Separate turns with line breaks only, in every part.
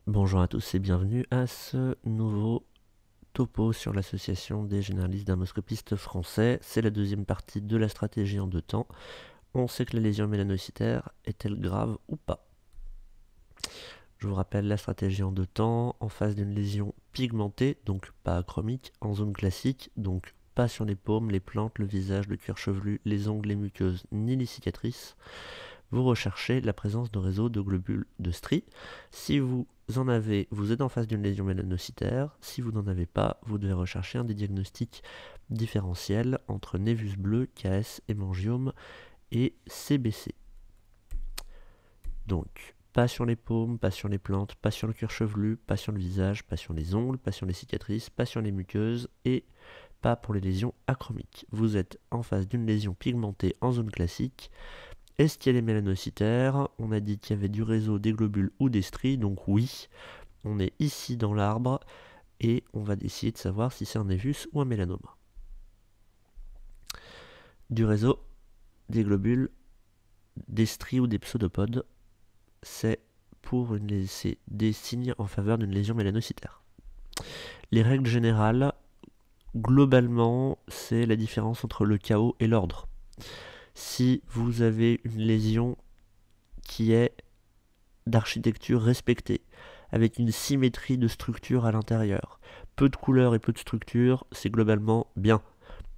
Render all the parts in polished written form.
Bonjour à tous et bienvenue à ce nouveau topo sur l'association des généralistes dermoscopistes français. C'est la deuxième partie de la stratégie en deux temps. On sait que la lésion mélanocytaire est-elle grave ou pas? Je vous rappelle la stratégie en deux temps, en face d'une lésion pigmentée, donc pas achromique, en zone classique, donc pas sur les paumes, les plantes, le visage, le cuir chevelu, les ongles, les muqueuses, ni les cicatrices. Vous recherchez la présence de réseaux de globules de stries. Si vous en avez, vous êtes en face d'une lésion mélanocytaire. Si vous n'en avez pas, vous devez rechercher un des diagnostics différentiels entre névus bleu, KS, hémangiome et CBC. Donc, pas sur les paumes, pas sur les plantes, pas sur le cuir chevelu, pas sur le visage, pas sur les ongles, pas sur les cicatrices, pas sur les muqueuses et pas pour les lésions achromiques. Vous êtes en face d'une lésion pigmentée en zone classique. Est-ce qu'elle est mélanocytaire? On a dit qu'il y avait du réseau, des globules ou des stries, donc oui, on est ici dans l'arbre et on va essayer de savoir si c'est un névus ou un mélanome. Du réseau, des globules, des stries ou des pseudopodes, c'est des signes en faveur d'une lésion mélanocytaire. Les règles générales, globalement, c'est la différence entre le chaos et l'ordre. Si vous avez une lésion qui est d'architecture respectée, avec une symétrie de structure à l'intérieur, peu de couleurs et peu de structure, c'est globalement bien.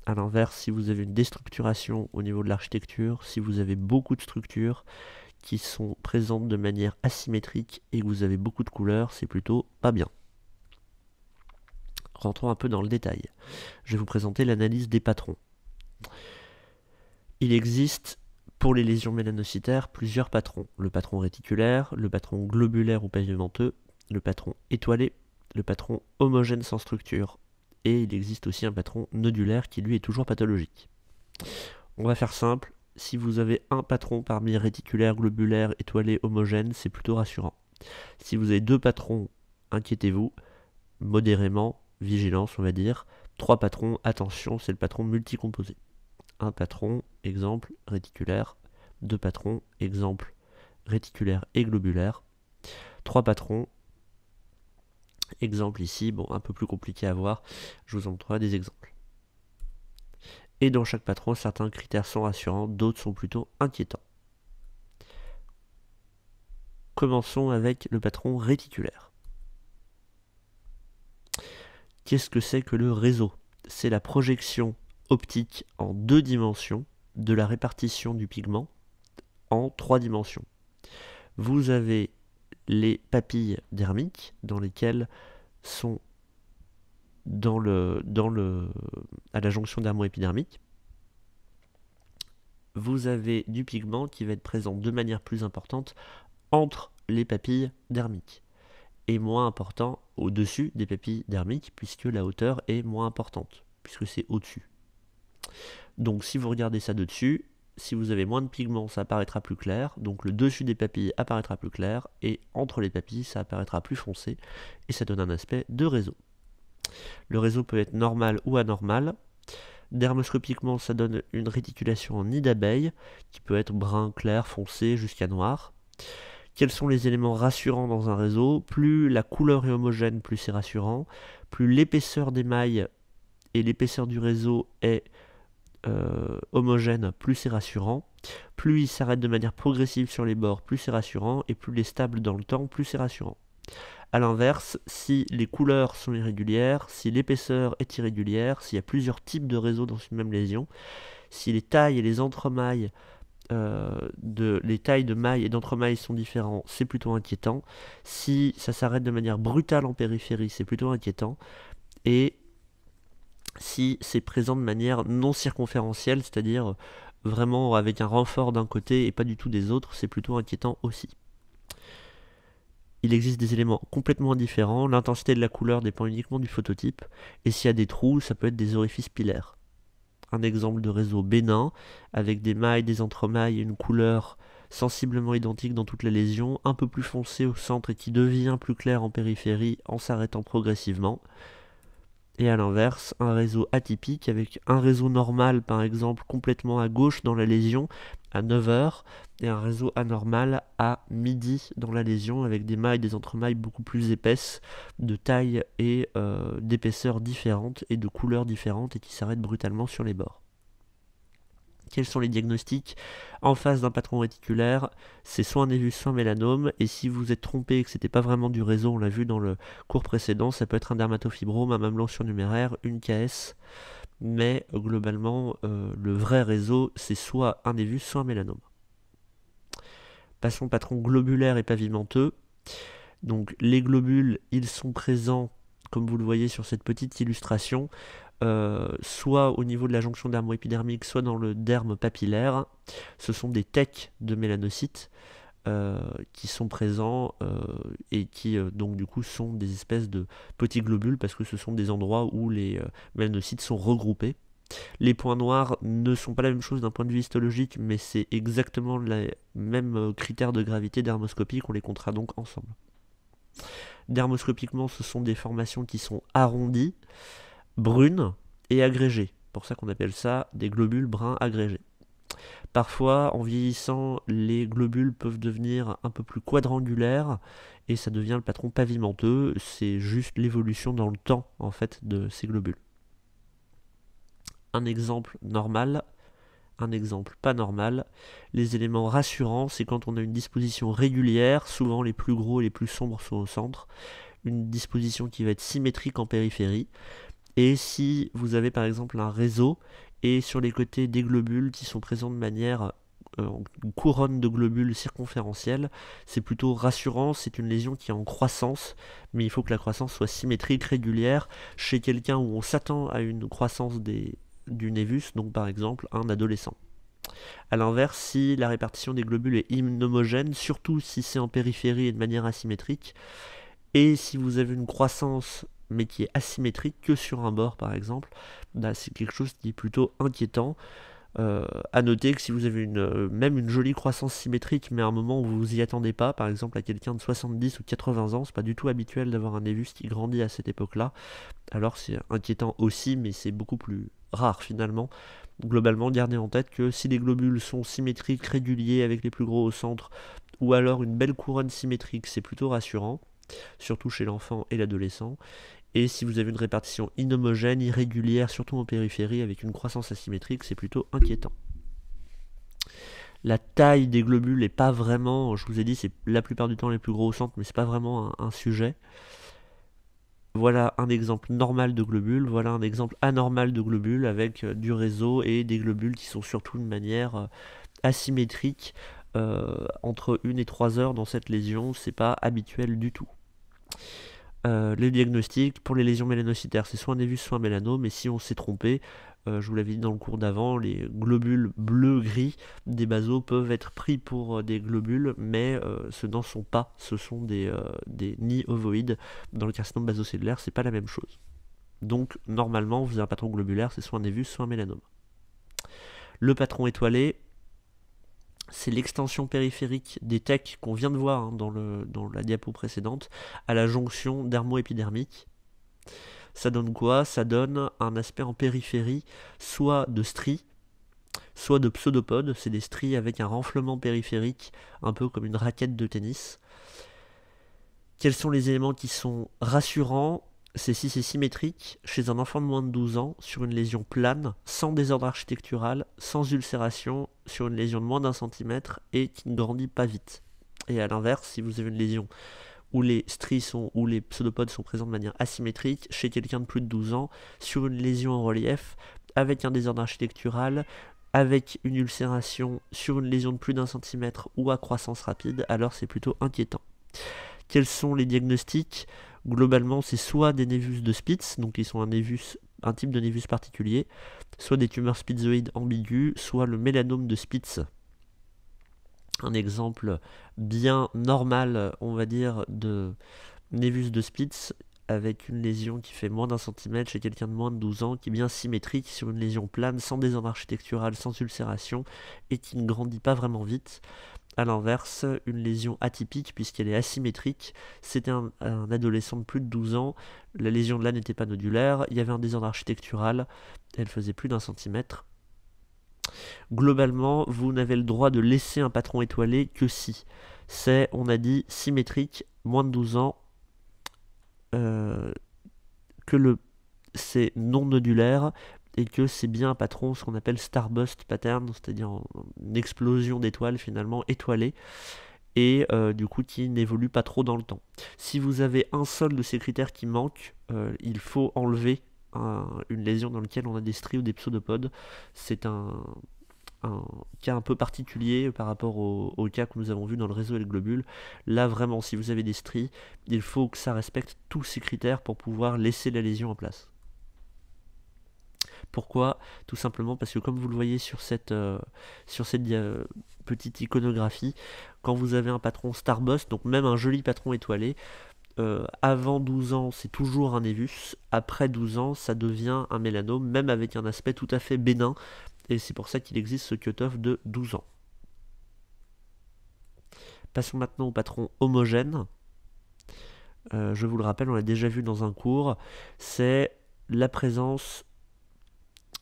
A l'inverse, si vous avez une déstructuration au niveau de l'architecture, si vous avez beaucoup de structures qui sont présentes de manière asymétrique et que vous avez beaucoup de couleurs, c'est plutôt pas bien. Rentrons un peu dans le détail. Je vais vous présenter l'analyse des patrons. Il existe pour les lésions mélanocytaires plusieurs patrons. Le patron réticulaire, le patron globulaire ou pavimenteux, le patron étoilé, le patron homogène sans structure. Et il existe aussi un patron nodulaire qui lui est toujours pathologique. On va faire simple. Si vous avez un patron parmi réticulaire, globulaire, étoilé, homogène, c'est plutôt rassurant. Si vous avez deux patrons, inquiétez-vous, modérément, vigilance on va dire. Trois patrons, attention, c'est le patron multicomposé. Un patron, exemple, réticulaire. Deux patrons, exemple, réticulaire et globulaire. Trois patrons, exemple ici, bon, un peu plus compliqué à voir, je vous en montrerai des exemples. Et dans chaque patron, certains critères sont rassurants, d'autres sont plutôt inquiétants. Commençons avec le patron réticulaire. Qu'est-ce que c'est que le réseau? C'est la projection optique en deux dimensions de la répartition du pigment en trois dimensions. Vous avez les papilles dermiques dans lesquelles sont à la jonction dermo-épidermique. Vous avez du pigment qui va être présent de manière plus importante entre les papilles dermiques et moins important au-dessus des papilles dermiques puisque la hauteur est moins importante, puisque c'est au-dessus. Donc si vous regardez ça de dessus, si vous avez moins de pigment, ça apparaîtra plus clair, donc le dessus des papilles apparaîtra plus clair, et entre les papilles, ça apparaîtra plus foncé, et ça donne un aspect de réseau. Le réseau peut être normal ou anormal. Dermoscopiquement, ça donne une réticulation en nid d'abeille, qui peut être brun, clair, foncé, jusqu'à noir. Quels sont les éléments rassurants dans un réseau? Plus la couleur est homogène, plus c'est rassurant. Plus l'épaisseur des mailles et l'épaisseur du réseau est homogène, plus c'est rassurant. Plus il s'arrête de manière progressive sur les bords, plus c'est rassurant. Et plus il est stable dans le temps, plus c'est rassurant. A l'inverse, si les couleurs sont irrégulières, si l'épaisseur est irrégulière, s'il y a plusieurs types de réseaux dans une même lésion, si les tailles et les entremailles les tailles de mailles et d'entremailles sont différents, c'est plutôt inquiétant. Si ça s'arrête de manière brutale en périphérie, c'est plutôt inquiétant. Et si c'est présent de manière non circonférentielle, c'est-à-dire vraiment avec un renfort d'un côté et pas du tout des autres, c'est plutôt inquiétant aussi. Il existe des éléments complètement différents, l'intensité de la couleur dépend uniquement du phototype, et s'il y a des trous, ça peut être des orifices pilaires. Un exemple de réseau bénin, avec des mailles, des entremailles et une couleur sensiblement identique dans toute la lésion, un peu plus foncé au centre et qui devient plus clair en périphérie en s'arrêtant progressivement. Et à l'inverse, un réseau atypique avec un réseau normal par exemple complètement à gauche dans la lésion à 9 heures et un réseau anormal à midi dans la lésion avec des mailles, des entremailles beaucoup plus épaisses, de taille et d'épaisseur différentes et de couleurs différentes et qui s'arrêtent brutalement sur les bords. Quels sont les diagnostics en face d'un patron réticulaire? C'est soit un névus, soit un mélanome. Et si vous êtes trompé et que c'était pas vraiment du réseau, on l'a vu dans le cours précédent, ça peut être un dermatofibrome, un mamelon surnuméraire, une KS. Mais globalement, le vrai réseau, c'est soit un névus, soit un mélanome. Passons au patron globulaire et pavimenteux. Donc les globules, ils sont présents, comme vous le voyez sur cette petite illustration, soit au niveau de la jonction dermo-épidermique, soit dans le derme papillaire. Ce sont des tecs de mélanocytes qui sont présents et qui donc du coup sont des espèces de petits globules parce que ce sont des endroits où les mélanocytes sont regroupés. Les points noirs ne sont pas la même chose d'un point de vue histologique, mais c'est exactement les mêmes critères de gravité dermoscopique, on les comptera donc ensemble. Dermoscopiquement, ce sont des formations qui sont arrondies, brunes et agrégées. C'est pour ça qu'on appelle ça des globules bruns agrégés. Parfois, en vieillissant, les globules peuvent devenir un peu plus quadrangulaires et ça devient le patron pavimenteux. C'est juste l'évolution dans le temps en fait de ces globules. Un exemple normal, un exemple pas normal. Les éléments rassurants, c'est quand on a une disposition régulière, souvent les plus gros et les plus sombres sont au centre, une disposition qui va être symétrique en périphérie. Et si vous avez par exemple un réseau et sur les côtés des globules qui sont présents de manière une couronne de globules circonférentiels, c'est plutôt rassurant, c'est une lésion qui est en croissance, mais il faut que la croissance soit symétrique, régulière, chez quelqu'un où on s'attend à une croissance du névus, donc par exemple un adolescent. A l'inverse, si la répartition des globules est inhomogène, surtout si c'est en périphérie et de manière asymétrique, et si vous avez une croissance mais qui est asymétrique que sur un bord par exemple, bah, c'est quelque chose qui est plutôt inquiétant. À noter que si vous avez même une jolie croissance symétrique mais à un moment où vous vous y attendez pas, par exemple à quelqu'un de 70 ou 80 ans, c'est pas du tout habituel d'avoir un névus qui grandit à cette époque-là, alors c'est inquiétant aussi mais c'est beaucoup plus rare finalement. Globalement, gardez en tête que si les globules sont symétriques, réguliers avec les plus gros au centre, ou alors une belle couronne symétrique, c'est plutôt rassurant, surtout chez l'enfant et l'adolescent. Et si vous avez une répartition inhomogène, irrégulière, surtout en périphérie, avec une croissance asymétrique, c'est plutôt inquiétant. La taille des globules n'est pas vraiment, je vous ai dit, c'est la plupart du temps les plus gros au centre, mais c'est pas vraiment un sujet. Voilà un exemple normal de globules, voilà un exemple anormal de globules avec du réseau et des globules qui sont surtout de manière asymétrique entre 1 et 3 heures dans cette lésion, c'est pas habituel du tout. Les diagnostics pour les lésions mélanocytaires, c'est soit un névus, soit un mélanome, et si on s'est trompé, je vous l'avais dit dans le cours d'avant, les globules bleu-gris des basos peuvent être pris pour des globules, mais ce n'en sont pas, ce sont des nids ovoïdes. Dans le carcinome basocellulaire, c'est pas la même chose. Donc normalement, vous avez un patron globulaire, c'est soit un névus, soit un mélanome. Le patron étoilé, c'est l'extension périphérique des tecs qu'on vient de voir hein, dans la diapo précédente à la jonction dermo-épidermique. Ça donne quoi? Ça donne un aspect en périphérie, soit de stries, soit de pseudopodes, c'est des stries avec un renflement périphérique, un peu comme une raquette de tennis. Quels sont les éléments qui sont rassurants? C'est si c'est symétrique chez un enfant de moins de 12 ans sur une lésion plane, sans désordre architectural, sans ulcération, sur une lésion de moins d'1 centimètre et qui ne grandit pas vite. Et à l'inverse, si vous avez une lésion où les stries où les pseudopodes sont présents de manière asymétrique chez quelqu'un de plus de 12 ans, sur une lésion en relief, avec un désordre architectural, avec une ulcération sur une lésion de plus d'1 centimètre ou à croissance rapide, alors c'est plutôt inquiétant. Quels sont les diagnostics? Globalement, c'est soit des névus de Spitz, donc ils sont un type de névus particulier, soit des tumeurs spitzoïdes ambiguës, soit le mélanome de Spitz. Un exemple bien normal, on va dire, de névus de Spitz, avec une lésion qui fait moins d'1 centimètre chez quelqu'un de moins de 12 ans, qui est bien symétrique sur une lésion plane, sans désordre architectural, sans ulcération, et qui ne grandit pas vraiment vite. À l'inverse, une lésion atypique, puisqu'elle est asymétrique, c'était un adolescent de plus de 12 ans, la lésion de là n'était pas nodulaire, il y avait un désordre architectural, elle faisait plus d'1 centimètre. Globalement, vous n'avez le droit de laisser un patron étoilé que si c'est, on a dit, symétrique, moins de 12 ans, que c'est non nodulaire, et que c'est bien un patron, ce qu'on appelle starburst pattern, c'est-à-dire une explosion d'étoiles finalement étoilée, et du coup qui n'évolue pas trop dans le temps. Si vous avez un seul de ces critères qui manque, il faut enlever une lésion dans laquelle on a des stries ou des pseudopodes. C'est un cas un peu particulier par rapport au cas que nous avons vu dans le réseau et le globule. Là vraiment, si vous avez des stries, il faut que ça respecte tous ces critères pour pouvoir laisser la lésion en place. Pourquoi? Tout simplement parce que comme vous le voyez sur cette petite iconographie, quand vous avez un patron starburst, donc même un joli patron étoilé, avant 12 ans c'est toujours un névus, après 12 ans ça devient un mélanome, même avec un aspect tout à fait bénin, et c'est pour ça qu'il existe ce cutoff de 12 ans. Passons maintenant au patron homogène. Je vous le rappelle, on l'a déjà vu dans un cours, c'est la présence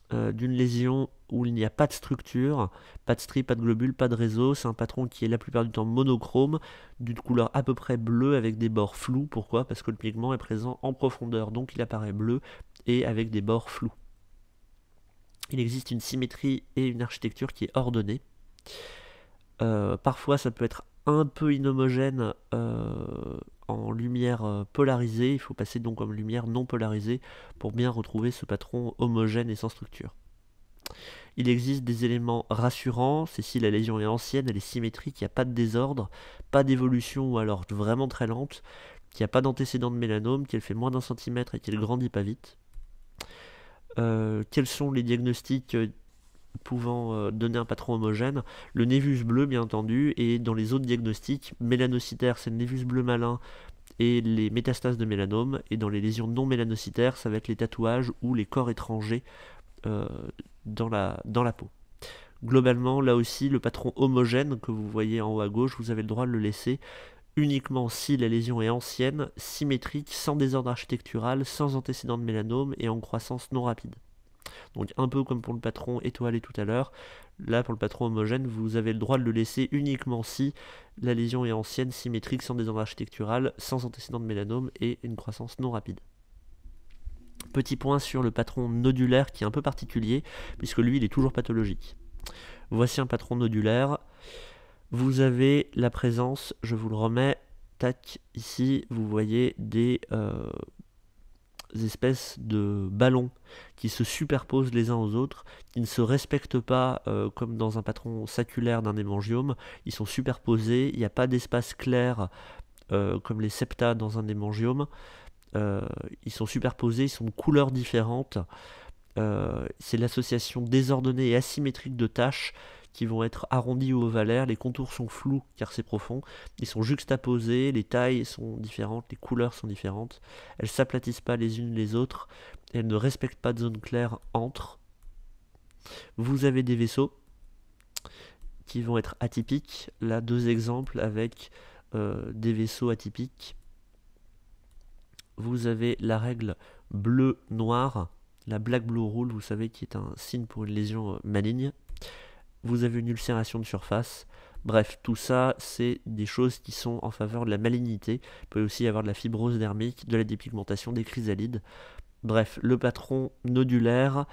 d'une lésion où il n'y a pas de structure, pas de strie, pas de globule, pas de réseau. C'est un patron qui est la plupart du temps monochrome, d'une couleur à peu près bleue avec des bords flous. Pourquoi? Parce que le pigment est présent en profondeur, donc il apparaît bleu et avec des bords flous. Il existe une symétrie et une architecture qui est ordonnée. Parfois ça peut être un peu inhomogène en lumière polarisée, il faut passer donc en lumière non polarisée pour bien retrouver ce patron homogène et sans structure. Il existe des éléments rassurants, c'est si la lésion est ancienne, elle est symétrique, il n'y a pas de désordre, pas d'évolution ou alors vraiment très lente, qu'il n'y a pas d'antécédent de mélanome, qu'elle fait moins d'1 centimètre et qu'elle grandit pas vite. Quels sont les diagnostics pouvant donner un patron homogène? Le névus bleu bien entendu, et dans les autres diagnostics, mélanocytaire c'est le névus bleu malin et les métastases de mélanome, et dans les lésions non mélanocytaires ça va être les tatouages ou les corps étrangers dans la peau. Globalement, là aussi, le patron homogène que vous voyez en haut à gauche, vous avez le droit de le laisser uniquement si la lésion est ancienne, symétrique, sans désordre architectural, sans antécédent de mélanome et en croissance non rapide. Donc un peu comme pour le patron étoilé tout à l'heure, là pour le patron homogène, vous avez le droit de le laisser uniquement si la lésion est ancienne, symétrique, sans désordre architectural, sans antécédent de mélanome et une croissance non rapide. Petit point sur le patron nodulaire qui est un peu particulier, puisque lui il est toujours pathologique. Voici un patron nodulaire. Vous avez la présence, je vous le remets, tac, ici, vous voyez des espèces de ballons qui se superposent les uns aux autres, qui ne se respectent pas comme dans un patron saculaire d'un hémangiome. Ils sont superposés, il n'y a pas d'espace clair comme les septa dans un hémangiome. Ils sont superposés, ils sont de couleurs différentes. C'est l'association désordonnée et asymétrique de taches qui vont être arrondies ou ovalaires. Les contours sont flous car c'est profond. Ils sont juxtaposés, les tailles sont différentes, les couleurs sont différentes. Elles s'aplatissent pas les unes les autres. Elles ne respectent pas de zone claire entre. Vous avez des vaisseaux qui vont être atypiques. Là, 2 exemples avec des vaisseaux atypiques. Vous avez la règle bleu-noir, la black blue rule, vous savez, qui est un signe pour une lésion maligne. Vous avez une ulcération de surface. Bref, tout ça, c'est des choses qui sont en faveur de la malignité. Il peut aussi y avoir de la fibrose dermique, de la dépigmentation, des chrysalides. Bref, le patron nodulaire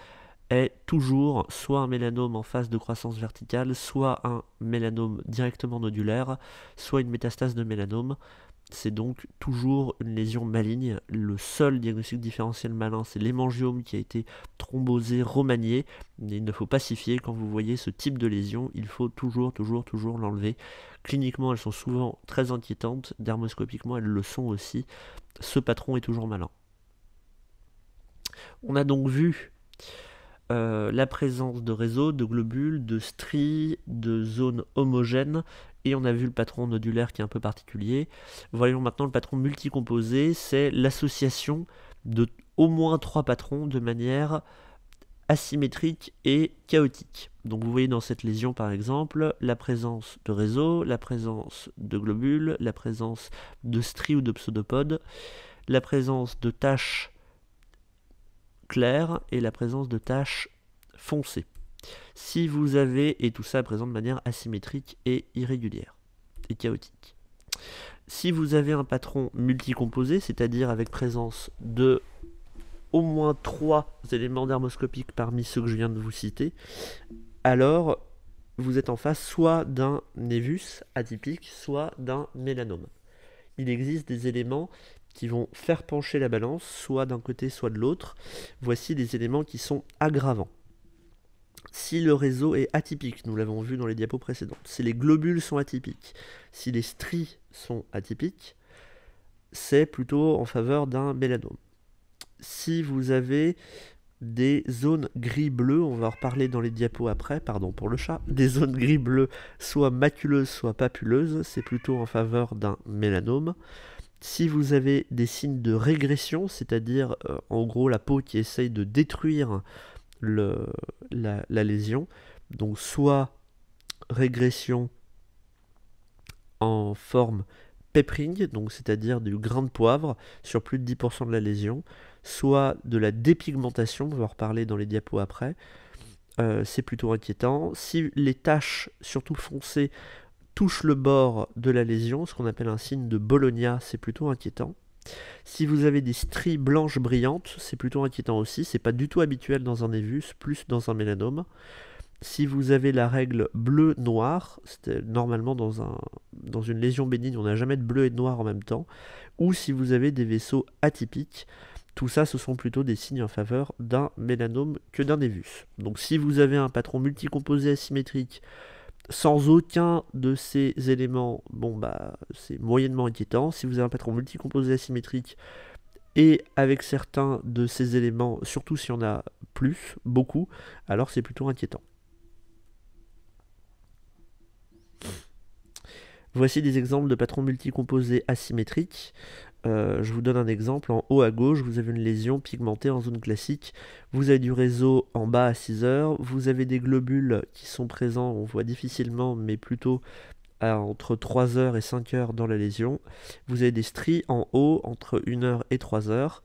est toujours soit un mélanome en phase de croissance verticale, soit un mélanome directement nodulaire, soit une métastase de mélanome. C'est donc toujours une lésion maligne. Le seul diagnostic différentiel malin, c'est l'hémangiome qui a été thrombosé, remanié. Il ne faut pas s'y fier. Quand vous voyez ce type de lésion, il faut toujours l'enlever. Cliniquement, elles sont souvent très inquiétantes. Dermoscopiquement, elles le sont aussi. Ce patron est toujours malin. On a donc vu la présence de réseaux, de globules, de stries, de zones homogènes, et on a vu le patron nodulaire qui est un peu particulier. Voyons maintenant le patron multicomposé, c'est l'association de au moins 3 patrons de manière asymétrique et chaotique. Donc vous voyez dans cette lésion par exemple la présence de réseaux, la présence de globules, la présence de stries ou de pseudopodes, la présence de taches claires et la présence de taches foncées. Si vous avez, et tout ça présent de manière asymétrique et irrégulière et chaotique. Si vous avez un patron multicomposé, c'est-à-dire avec présence de au moins 3 éléments dermoscopiques parmi ceux que je viens de vous citer, alors vous êtes en face soit d'un névus atypique, soit d'un mélanome. Il existe des éléments qui vont faire pencher la balance, soit d'un côté, soit de l'autre. Voici des éléments qui sont aggravants. Si le réseau est atypique, nous l'avons vu dans les diapos précédentes, si les globules sont atypiques, si les stries sont atypiques, c'est plutôt en faveur d'un mélanome. Si vous avez des zones gris-bleu, on va en reparler dans les diapos après, pardon pour le chat, des zones gris-bleu soit maculeuses, soit papuleuses, c'est plutôt en faveur d'un mélanome. Si vous avez des signes de régression, c'est-à-dire en gros la peau qui essaye de détruire la lésion, donc soit régression en forme peppering, donc c'est-à-dire du grain de poivre sur plus de 10% de la lésion, soit de la dépigmentation, on va en reparler dans les diapos après, c'est plutôt inquiétant. Si les taches, surtout foncées, touchent le bord de la lésion, ce qu'on appelle un signe de Bologna, c'est plutôt inquiétant. Si vous avez des stries blanches brillantes, c'est plutôt inquiétant aussi, c'est pas du tout habituel dans un névus, plus dans un mélanome. Si vous avez la règle bleu-noir, normalement dans une lésion bénigne, on n'a jamais de bleu et de noir en même temps, ou si vous avez des vaisseaux atypiques, tout ça ce sont plutôt des signes en faveur d'un mélanome que d'un névus. Donc si vous avez un patron multicomposé asymétrique sans aucun de ces éléments, bon bah c'est moyennement inquiétant. Si vous avez un patron multicomposé asymétrique et avec certains de ces éléments, surtout si on a plus, beaucoup, alors c'est plutôt inquiétant. Voici des exemples de patrons multicomposés asymétriques. Je vous donne un exemple. En haut à gauche, vous avez une lésion pigmentée en zone classique. Vous avez du réseau en bas à 6 heures. Vous avez des globules qui sont présents, on voit difficilement, mais plutôt entre 3 heures et 5 heures dans la lésion. Vous avez des stries en haut entre 1 heure et 3 heures.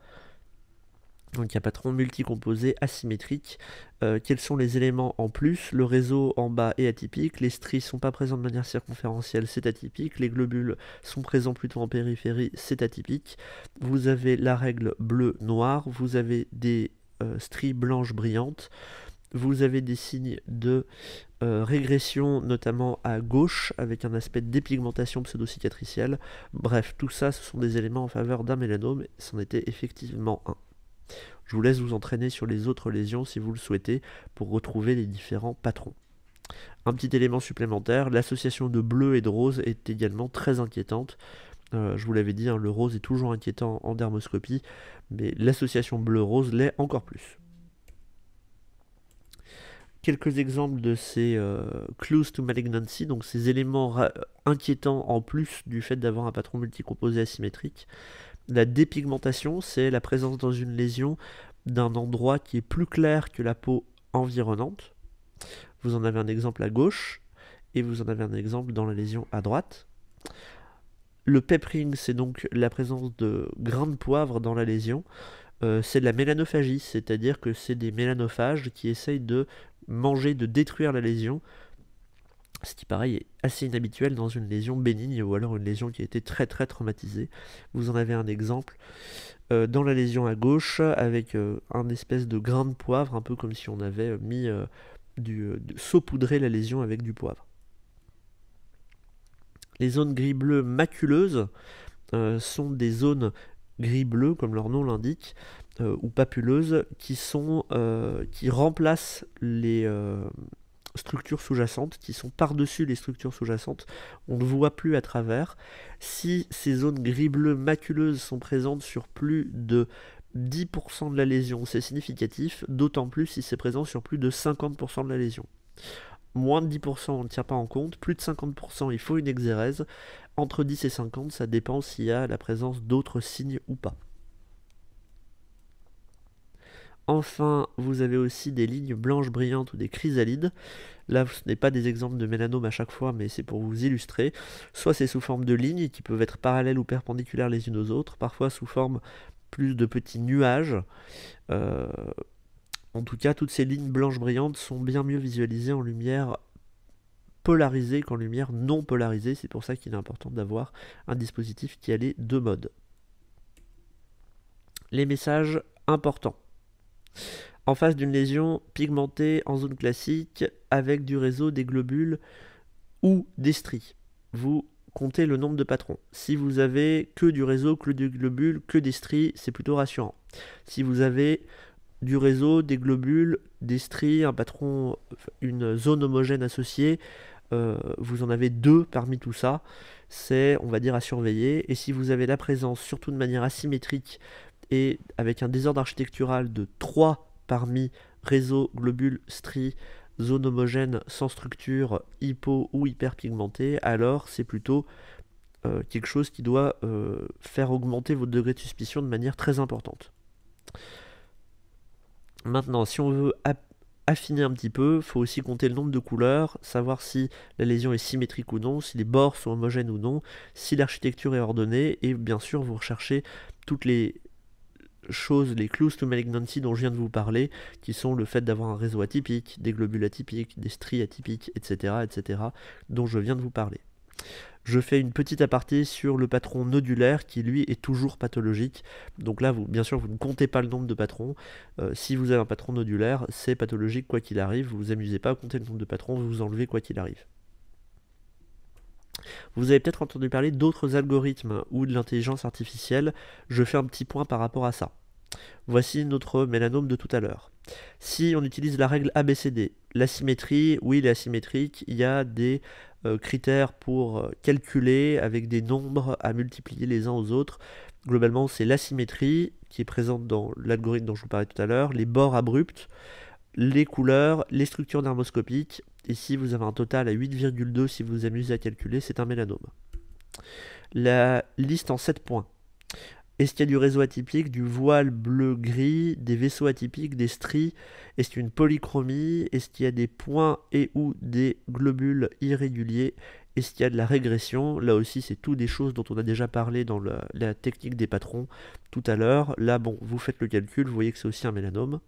Donc il y a patron multicomposé asymétrique. Quels sont les éléments en plus? Le réseau en bas est atypique, les stries sont pas présents de manière circonférentielle, c'est atypique, les globules sont présents plutôt en périphérie, c'est atypique. Vous avez la règle bleu-noir, vous avez des stries blanches brillantes, vous avez des signes de régression, notamment à gauche, avec un aspect de dépigmentation pseudo-cicatricielle. Bref, tout ça, ce sont des éléments en faveur d'un mélanome, c'en était effectivement un. Je vous laisse vous entraîner sur les autres lésions si vous le souhaitez pour retrouver les différents patrons. Un petit élément supplémentaire, l'association de bleu et de rose est également très inquiétante. Je vous l'avais dit, hein, le rose est toujours inquiétant en dermoscopie, mais l'association bleu-rose l'est encore plus. Quelques exemples de ces clues to malignancy, donc ces éléments inquiétants en plus du fait d'avoir un patron multicomposé asymétrique. La dépigmentation, c'est la présence dans une lésion d'un endroit qui est plus clair que la peau environnante. Vous en avez un exemple à gauche et vous en avez un exemple dans la lésion à droite. Le peppering, c'est donc la présence de grains de poivre dans la lésion. C'est de la mélanophagie, c'est-à-dire que c'est des mélanophages qui essayent de manger, de détruire la lésion. Ce qui, pareil, est assez inhabituel dans une lésion bénigne ou alors une lésion qui a été très très traumatisée. Vous en avez un exemple dans la lésion à gauche avec un espèce de grain de poivre, un peu comme si on avait mis saupoudré la lésion avec du poivre. Les zones gris-bleu maculeuses sont des zones gris-bleu, comme leur nom l'indique, ou papuleuses, qui remplacent les structures sous-jacentes, qui sont par-dessus les structures sous-jacentes. On ne voit plus à travers. Si ces zones gris-bleu maculeuses sont présentes sur plus de 10% de la lésion, c'est significatif, d'autant plus si c'est présent sur plus de 50% de la lésion. Moins de 10%, on ne tient pas en compte. Plus de 50%, il faut une exérèse. Entre 10 et 50, ça dépend s'il y a la présence d'autres signes ou pas. Enfin, vous avez aussi des lignes blanches brillantes ou des chrysalides. Là, ce n'est pas des exemples de mélanome à chaque fois, mais c'est pour vous illustrer. Soit c'est sous forme de lignes qui peuvent être parallèles ou perpendiculaires les unes aux autres, parfois sous forme plus de petits nuages. En tout cas, toutes ces lignes blanches brillantes sont bien mieux visualisées en lumière polarisée qu'en lumière non polarisée. C'est pour ça qu'il est important d'avoir un dispositif qui a les deux modes. Les messages importants. En face d'une lésion pigmentée en zone classique avec du réseau des globules ou des stries, vous comptez le nombre de patrons. Si vous avez que du réseau, que du globule, que des stries, c'est plutôt rassurant. Si vous avez du réseau, des globules, des stries, un patron, une zone homogène associée, vous en avez 2 parmi tout ça, c'est, on va dire, à surveiller. Et si vous avez la présence, surtout de manière asymétrique, et avec un désordre architectural de 3 parmi réseau, globule, stries, zone homogène sans structure, hypo ou hyperpigmentée, alors c'est plutôt quelque chose qui doit faire augmenter votre degré de suspicion de manière très importante. Maintenant, si on veut affiner un petit peu, il faut aussi compter le nombre de couleurs, savoir si la lésion est symétrique ou non, si les bords sont homogènes ou non, si l'architecture est ordonnée, et bien sûr vous recherchez toutes les choses, les clues to malignancy dont je viens de vous parler, qui sont le fait d'avoir un réseau atypique, des globules atypiques, des stries atypiques, etc., dont je viens de vous parler. Je fais une petite aparté sur le patron nodulaire qui lui est toujours pathologique. Donc là, bien sûr, vous ne comptez pas le nombre de patrons. Si vous avez un patron nodulaire, c'est pathologique quoi qu'il arrive. Vous vous amusez pas à compter le nombre de patrons, vous vous enlevez quoi qu'il arrive. Vous avez peut-être entendu parler d'autres algorithmes ou de l'intelligence artificielle. Je fais un petit point par rapport à ça. Voici notre mélanome de tout à l'heure. Si on utilise la règle ABCD, la symétrie, oui, elle est asymétrique, il y a des critères pour calculer avec des nombres à multiplier les uns aux autres. Globalement, c'est l'asymétrie qui est présente dans l'algorithme dont je vous parlais tout à l'heure, les bords abrupts, les couleurs, les structures dermoscopiques. Et si vous avez un total à 8,2, si vous vous amusez à calculer, c'est un mélanome. La liste en 7 points. Est-ce qu'il y a du réseau atypique, du voile bleu-gris, des vaisseaux atypiques, des stries? Est-ce qu'il y a une polychromie? Est-ce qu'il y a des points et ou des globules irréguliers? Est-ce qu'il y a de la régression? Là aussi, c'est tout des choses dont on a déjà parlé dans la technique des patrons tout à l'heure. Là, bon, vous faites le calcul, vous voyez que c'est aussi un mélanome.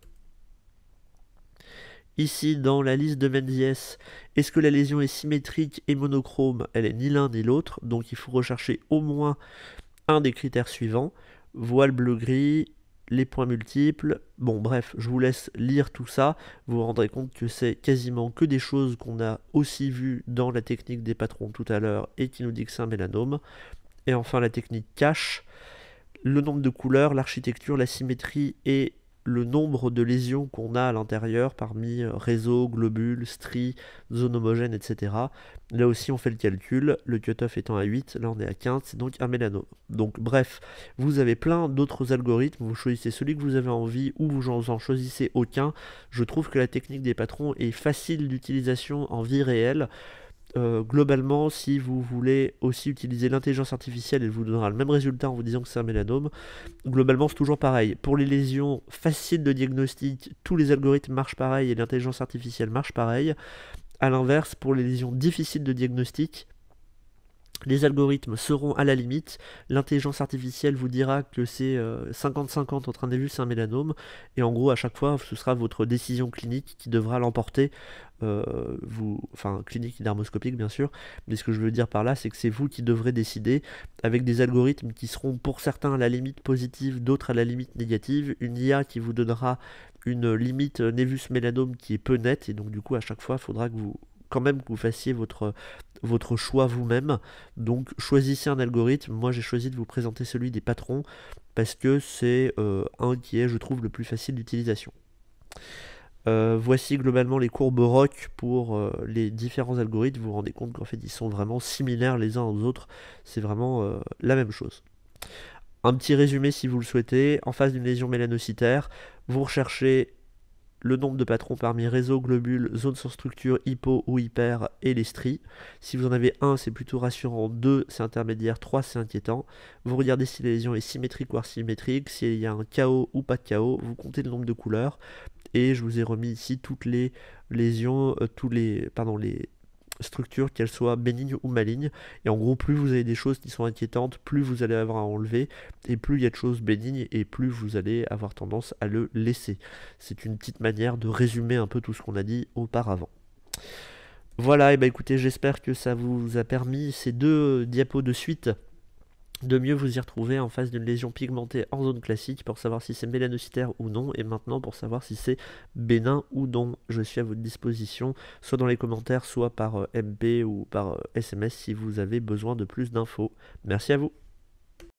Ici, dans la liste de Menzies, est-ce que la lésion est symétrique et monochrome? Elle est ni l'un ni l'autre, donc il faut rechercher au moins un des critères suivants, voile bleu-gris, les points multiples, bon bref, je vous laisse lire tout ça, vous vous rendrez compte que c'est quasiment que des choses qu'on a aussi vues dans la technique des patrons tout à l'heure et qui nous dit que c'est un mélanome. Et enfin la technique cache, le nombre de couleurs, l'architecture, la symétrie et le nombre de lésions qu'on a à l'intérieur parmi réseau, globules, stries, zones homogènes, etc. Là aussi on fait le calcul, le cutoff étant à 8, là on est à 15, c'est donc un mélanome. Donc bref, vous avez plein d'autres algorithmes, vous choisissez celui que vous avez envie ou vous en choisissez aucun. Je trouve que la technique des patrons est facile d'utilisation en vie réelle. Globalement, si vous voulez aussi utiliser l'intelligence artificielle, elle vous donnera le même résultat en vous disant que c'est un mélanome. Globalement, c'est toujours pareil. Pour les lésions faciles de diagnostic, tous les algorithmes marchent pareil et l'intelligence artificielle marche pareil. A l'inverse, pour les lésions difficiles de diagnostic, les algorithmes seront à la limite, l'intelligence artificielle vous dira que c'est 50-50 entre un névus et un mélanome, et en gros à chaque fois ce sera votre décision clinique qui devra l'emporter, enfin clinique et dermoscopique bien sûr, mais ce que je veux dire par là c'est que c'est vous qui devrez décider, avec des algorithmes qui seront pour certains à la limite positive, d'autres à la limite négative, une IA qui vous donnera une limite névus mélanome qui est peu nette, et donc du coup à chaque fois il faudra que vous fassiez votre choix vous-même. Donc choisissez un algorithme. Moi j'ai choisi de vous présenter celui des patrons parce que c'est un qui est, je trouve, le plus facile d'utilisation. Voici globalement les courbes ROC pour les différents algorithmes. Vous vous rendez compte qu'en fait ils sont vraiment similaires les uns aux autres. C'est vraiment la même chose. Un petit résumé si vous le souhaitez. En face d'une lésion mélanocytaire, vous recherchez le nombre de patrons parmi réseau, globule, zone sans structure, hypo ou hyper et les stries. Si vous en avez 1, c'est plutôt rassurant, 2, c'est intermédiaire, 3, c'est inquiétant. Vous regardez si la lésion est symétrique ou asymétrique, s'il y a un chaos ou pas de chaos, vous comptez le nombre de couleurs, et je vous ai remis ici toutes les lésions, les structures, qu'elles soient bénignes ou malignes. Et en gros, plus vous avez des choses qui sont inquiétantes, plus vous allez avoir à enlever, et plus il y a de choses bénignes, et plus vous allez avoir tendance à le laisser. C'est une petite manière de résumer un peu tout ce qu'on a dit auparavant. Voilà, et bah écoutez, j'espère que ça vous a permis, ces 2 diapos de suite, de mieux vous y retrouver en face d'une lésion pigmentée en zone classique pour savoir si c'est mélanocytaire ou non, et maintenant pour savoir si c'est bénin ou non. Je suis à votre disposition, soit dans les commentaires, soit par MP ou par SMS si vous avez besoin de plus d'infos. Merci à vous.